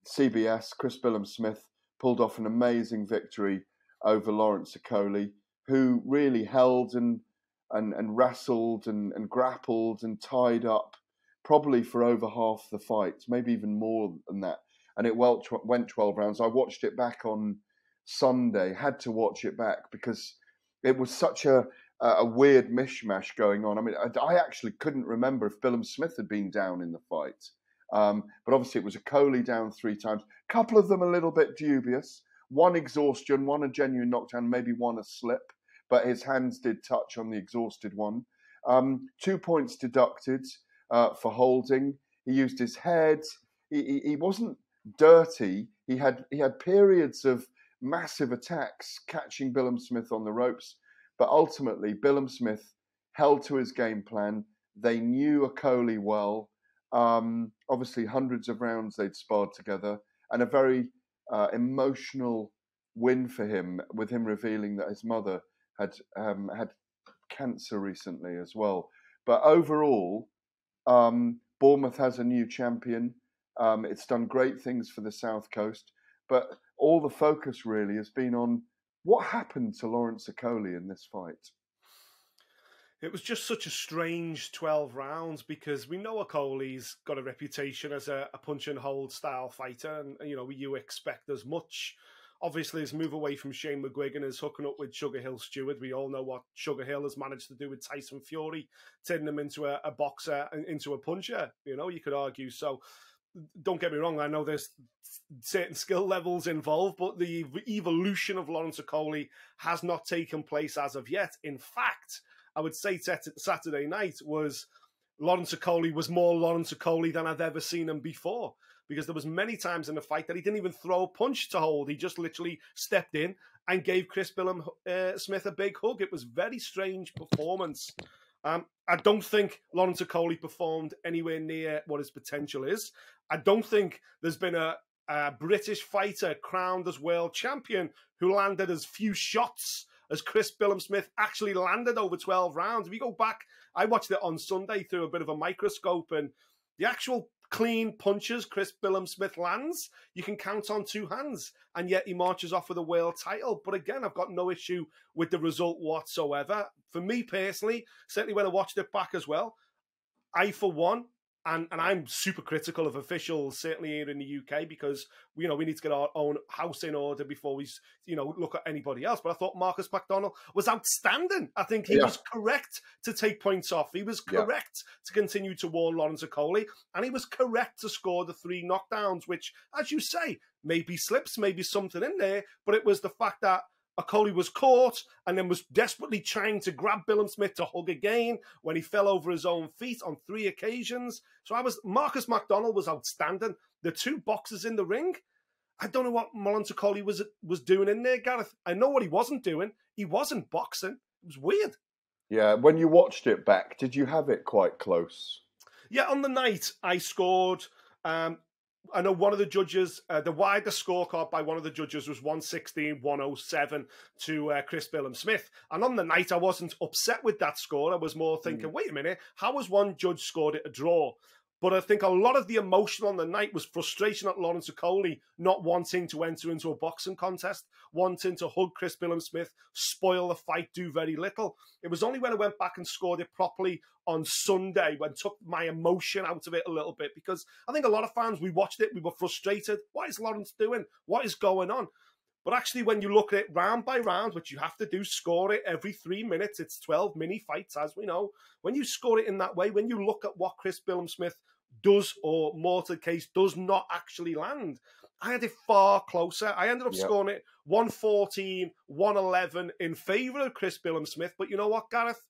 CBS, Chris Smith pulled off an amazing victory over Lawrence Okolie, who really held and wrestled and grappled and tied up probably for over half the fight, maybe even more than that. And it went 12 rounds. I watched it back on Sunday, had to watch it back because it was such a weird mishmash going on. I mean, I actually couldn't remember if Smith had been down in the fight. But obviously it was Okolie down 3 times. A couple of them a little bit dubious. One exhaustion, one a genuine knockdown, maybe one a slip. But his hands did touch on the exhausted one. 2 points deducted for holding. He used his head. He wasn't dirty. He had periods of massive attacks, catching Smith on the ropes. But ultimately, Smith held to his game plan. They knew Okolie well. Obviously, hundreds of rounds they'd sparred together, and a very emotional win for him, with him revealing that his mother had cancer recently as well. But overall, Bournemouth has a new champion. It's done great things for the South Coast, but all the focus really has been on what happened to Lawrence Okolie in this fight. It was just such a strange 12 rounds because we know Okolie's got a reputation as a punch and hold style fighter, and you expect as much. Obviously, his move away from Shane McGuigan is hooking up with Sugar Hill Stewart. We all know what Sugar Hill has managed to do with Tyson Fury, turning him into a boxer, into a puncher. You could argue. So don't get me wrong, I know there's certain skill levels involved, but the evolution of Lawrence Okolie has not taken place as of yet. In fact, I would say Saturday night was Lawrence Okolie was more Lawrence Okolie than I've ever seen him before, because there was many times in the fight that he didn't even throw a punch to hold. He just literally stepped in and gave Chris Smith a big hug. It was a very strange performance. I don't think Lawrence Okolie performed anywhere near what his potential is. I don't think there's been a British fighter crowned as world champion who landed as few shots as Chris Smith actually landed over 12 rounds. If you go back, I watched it on Sunday through a bit of a microscope, and the actual clean punches Chris Smith lands, you can count on 2 hands, and yet he marches off with a world title. But again, I've got no issue with the result whatsoever. For me personally, certainly when I watched it back as well, I, for one, and I'm super critical of officials, certainly here in the UK, because we need to get our own house in order before we look at anybody else. But I thought Marcus McDonnell was outstanding. I think he was correct to take points off. He was correct to continue to warn Lawrence Okolie, and he was correct to score the 3 knockdowns, which, as you say, maybe slips, maybe something in there, but it was the fact that Okolie was caught and then was desperately trying to grab Smith to hug again when he fell over his own feet on 3 occasions. So Marcus McDonnell was outstanding. The 2 boxers in the ring, I don't know what Lawrence Okolie was doing in there, Gareth. I know what he wasn't doing. He wasn't boxing. It was weird. Yeah, when you watched it back, did you have it quite close? Yeah, on the night I scored... I know one of the judges, the wider scorecard by one of the judges was 116-107 to Chris Smith. And on the night, I wasn't upset with that score. I was more thinking, wait a minute, how has one judge scored it a draw? But I think a lot of the emotion on the night was frustration at Lawrence Okolie not wanting to enter into a boxing contest, wanting to hug Chris Smith, spoil the fight, do very little. It was only when I went back and scored it properly on Sunday when I took my emotion out of it a little bit, because I think a lot of fans, we watched it, we were frustrated. What is Lawrence doing? What is going on? But actually, when you look at it round by round, which you have to do, score it every 3 minutes, it's 12 mini fights, as we know. When you score it in that way, when you look at what Chris Smith does, or more to the case, does not actually land, I had it far closer. I ended up scoring it 114, 111 in favour of Chris Smith. But you know what, Gareth?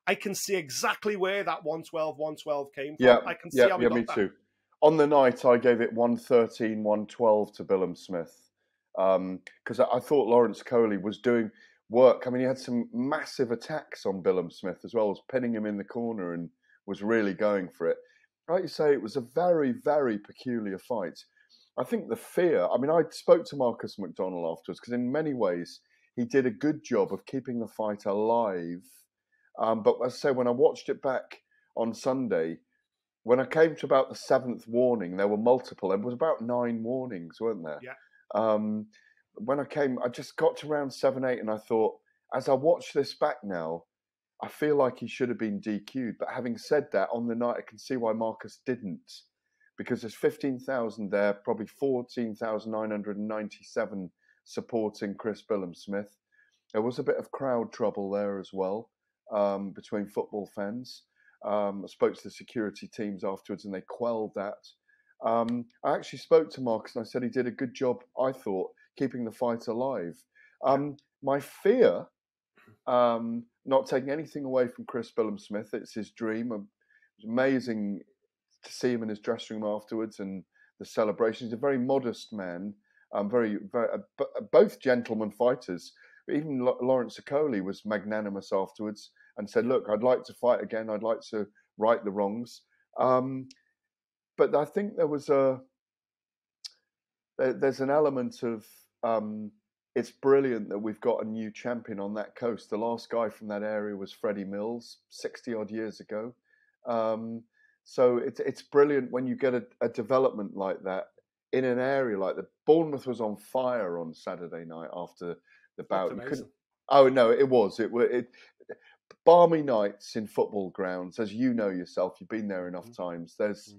I can see exactly where that 112 came from. I can see how we got me that. Too. On the night, I gave it 113, 112 to Smith. Because I thought Lawrence Okolie was doing work. I mean, he had some massive attacks on Smith as well, as pinning him in the corner and was really going for it. Like you say, it was a very, very peculiar fight. I think the fear, I mean, I spoke to Marcus McDonnell afterwards, because in many ways, he did a good job of keeping the fight alive. But as I say, when I watched it back on Sunday, when I came to about the 7th warning, there were multiple. There was about 9 warnings, weren't there? Yeah. When I just got to round 7, 8, and I thought, as I watch this back now, I feel like he should have been DQ'd. But having said that, on the night, I can see why Marcus didn't, because there's 15,000 there, probably 14,997 supporting Chris Billam-Smith. There was a bit of crowd trouble there as well, between football fans. I spoke to the security teams afterwards, and they quelled that. I actually spoke to Marcus, and I said he did a good job, I thought, keeping the fight alive. My fear, not taking anything away from Chris Billam-Smith, it's his dream. It was amazing to see him in his dressing room afterwards and the celebration. He's a very modest man, both gentlemen fighters. Even Lawrence Okolie was magnanimous afterwards and said, look, I'd like to fight again. I'd like to right the wrongs. But I think there's an element of, it's brilliant that we've got a new champion on that coast. The last guy from that area was Freddie Mills, 60 odd years ago. So it's brilliant when you get a development like that in an area like that. Bournemouth was on fire on Saturday night after the bout. Oh no, it was. Balmy nights in football grounds, as you know yourself. You've been there enough times. There's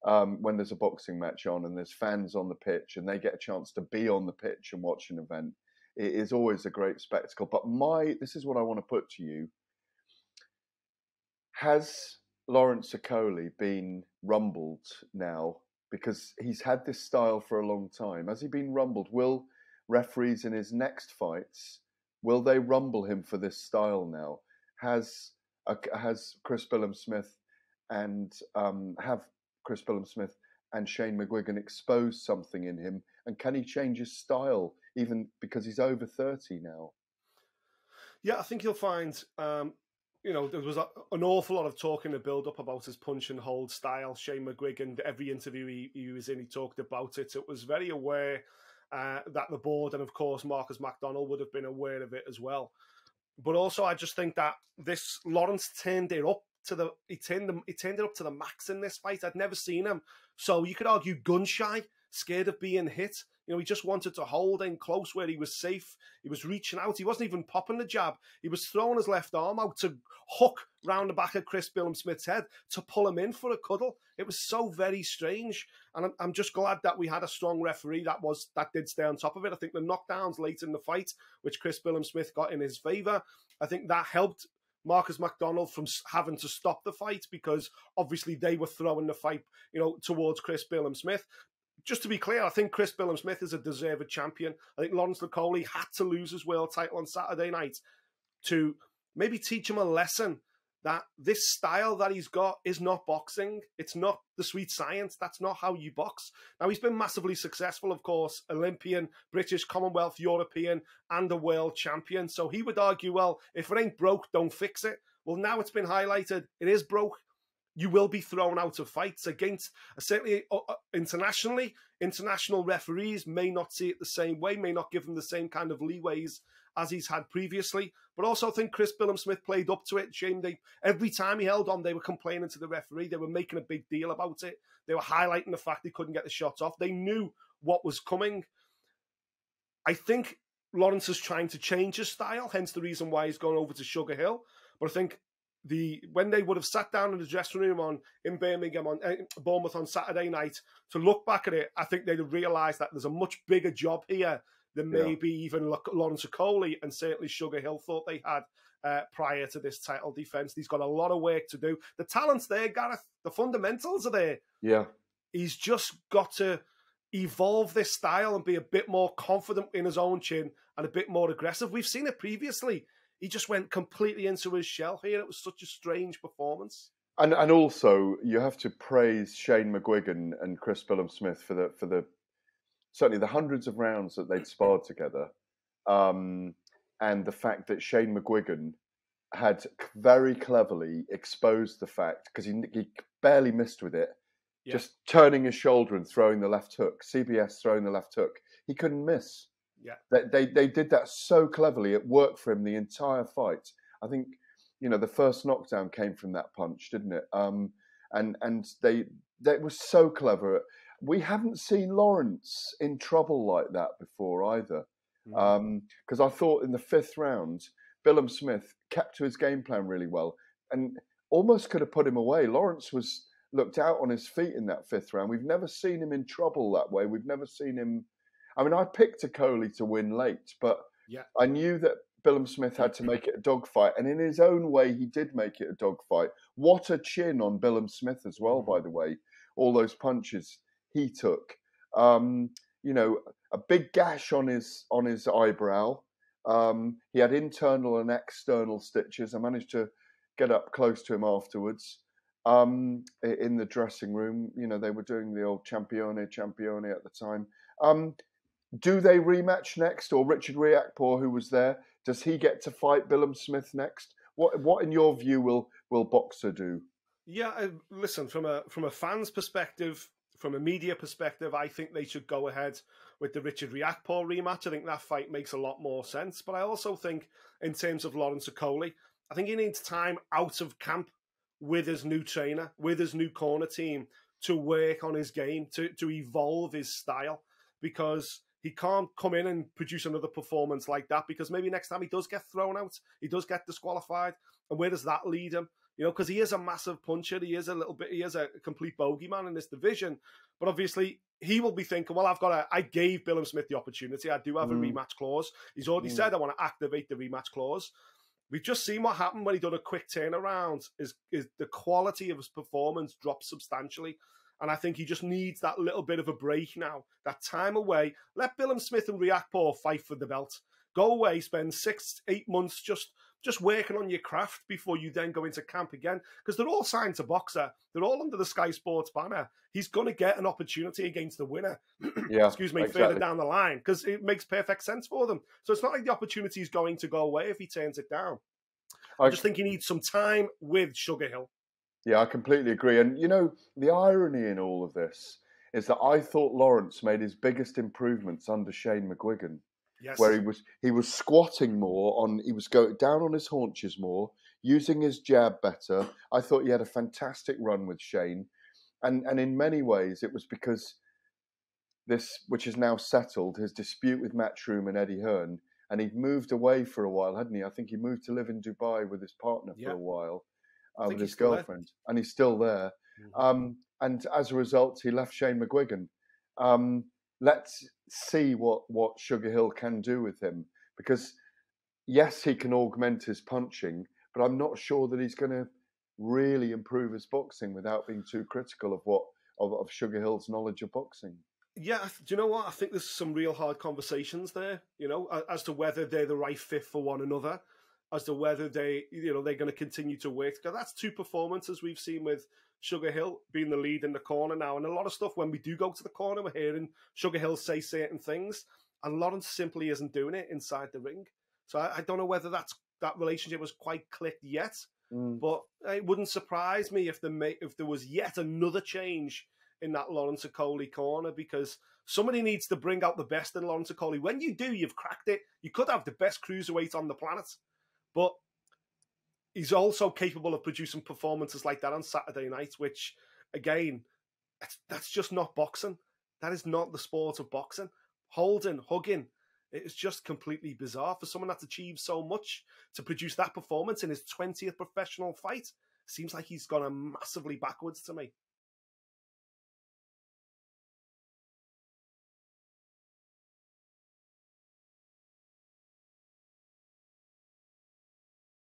when there's a boxing match on and there's fans on the pitch and they get a chance to be on the pitch and watch an event. It is always a great spectacle. But this is what I want to put to you. Has Lawrence Okolie been rumbled now? Because he's had this style for a long time. Has he been rumbled? Will referees in his next fights, will they rumble him for this style now? Has Chris Billam-Smith and Shane McGuigan exposed something in him? And can he change his style even because he's over 30 now? Yeah, I think you'll find, there was an awful lot of talk in the build-up about his punch and hold style. Shane McGuigan, every interview he was in, he talked about it. It was very aware that the board and, of course, Marcus McDonnell would have been aware of it as well. But also, I just think that Lawrence turned it up to the max in this fight. I'd never seen him. So you could argue gun shy, scared of being hit. He just wanted to hold in close where he was safe. He was reaching out. He wasn't even popping the jab. He was throwing his left arm out to hook round the back of Chris Billam-Smith's head to pull him in for a cuddle. It was so very strange. And I'm just glad that we had a strong referee that did stay on top of it. I think the knockdowns late in the fight, which Chris Billam-Smith got in his favour, I think that helped Marcus McDonnell from having to stop the fight, because obviously they were throwing the fight, towards Chris Billam-Smith. Just to be clear, I think Chris Billam-Smith is a deserved champion. I think Lawrence Okolie had to lose his world title on Saturday night to maybe teach him a lesson that this style that he's got is not boxing. It's not the sweet science. That's not how you box. Now, he's been massively successful, of course, Olympian, British, Commonwealth, European, and a world champion. So he would argue, well, if it ain't broke, don't fix it. Well, now it's been highlighted. It is broke. You will be thrown out of fights against, certainly internationally. International referees may not see it the same way, may not give him the same kind of leeways as he's had previously. But also I think Chris Billam-Smith played up to it. Shane, every time he held on, they were complaining to the referee. They were making a big deal about it. They were highlighting the fact he couldn't get the shots off. They knew what was coming. I think Lawrence is trying to change his style, hence the reason why he's gone over to Sugar Hill. But I think when they would have sat down in the dressing room in Birmingham Bournemouth on Saturday night to look back at it, I think they'd have realised that there's a much bigger job here than maybe even Lawrence Okolie and certainly Sugar Hill thought they had prior to this title defence. He's got a lot of work to do. The talent's there, Gareth. The fundamentals are there. Yeah. He's just got to evolve this style and be a bit more confident in his own chin and a bit more aggressive. We've seen it previously. He just went completely into his shell here. It was such a strange performance. And also, you have to praise Shane McGuigan and Chris Billam-Smith for the certainly the hundreds of rounds that they'd sparred together, and the fact that Shane McGuigan had very cleverly exposed the fact, because he barely missed with it, just turning his shoulder and throwing the left hook. CBS throwing the left hook. He couldn't miss. Yeah, they did that so cleverly. It worked for him the entire fight. I think, the first knockdown came from that punch, didn't it? and they were so clever. We haven't seen Lawrence in trouble like that before either, because I thought in the 5th round, Bellew Smith kept to his game plan really well and almost could have put him away. Lawrence was looked out on his feet in that 5th round. We've never seen him in trouble that way. We've never seen him. I mean, I picked Okolie to win late, but I knew that Bellew Smith had to make it a dogfight, and in his own way, he did make it a dogfight. What a chin on Bellew Smith as well, by the way. All those punches he took. You know, a big gash on his eyebrow. He had internal and external stitches. I managed to get up close to him afterwards. In the dressing room, you know, they were doing the old Champione at the time. Do they rematch next, or Richard Riakporhe, who was there, does he get to fight Bellew Smith next? What in your view will Boxer do? Yeah, listen, from a fan's perspective, from a media perspective, I think they should go ahead with the Richard Riakporhe rematch. I think that fight makes a lot more sense. But I also think, in terms of Lawrence Okolie, I think he needs time out of camp with his new trainer, with his new corner team, to work on his game, to evolve his style, because he can't come in and produce another performance like that, because maybe next time he does get thrown out, he does get disqualified, and where does that lead him? You know, because he is a massive puncher, he is a complete bogeyman in this division, but obviously he will be thinking, well, I gave Bellew Smith the opportunity, I do have a rematch clause. He's already said, I want to activate the rematch clause. We've just seen what happened when he done a quick turnaround. Is the quality of his performance dropped substantially. And I think he just needs that little bit of a break now, that time away. Let Bellew Smith and Riakporhe fight for the belt. Go away, spend 6-8 months just working on your craft before you then go into camp again. Because they're all signed to Boxer. They're all under the Sky Sports banner. He's going to get an opportunity against the winner, further down the line, because it makes perfect sense for them. So it's not like the opportunity is going to go away if he turns it down. I just think he needs some time with Sugar Hill. Yeah, I completely agree. And, you know, the irony in all of this is that I thought Lawrence made his biggest improvements under Shane McGuigan, where he was squatting more, he was going down on his haunches more, using his jab better. I thought he had a fantastic run with Shane. And in many ways, it was because this, which is now settled, his dispute with Matchroom and Eddie Hearn, and he'd moved away for a while, hadn't he? I think he moved to live in Dubai with his partner for a while. With his girlfriend, and he's still there. And as a result, he left Shane McGuigan. Let's see what Sugar Hill can do with him, because yes, he can augment his punching, but I'm not sure that he's going to really improve his boxing without being too critical of Sugar Hill's knowledge of boxing. Yeah, do you know what? I think there's some real hard conversations there, you know, as to whether they're the right fit for one another, as to whether they're going to continue to work. Because that's 2 performances we've seen with Sugar Hill being the lead in the corner now. And a lot of stuff, when we do go to the corner, we're hearing Sugar Hill say certain things, and Lawrence simply isn't doing it inside the ring. So I don't know whether that relationship was quite clicked yet, but it wouldn't surprise me if there was yet another change in that Lawrence Okolie corner, because somebody needs to bring out the best in Lawrence Okolie. When you do, you've cracked it. You could have the best cruiserweight on the planet, but he's also capable of producing performances like that on Saturday night, which, again, that's just not boxing. That is not the sport of boxing. Holding, hugging, it is just completely bizarre for someone that's achieved so much to produce that performance in his 20th professional fight. Seems like he's gone massively backwards to me.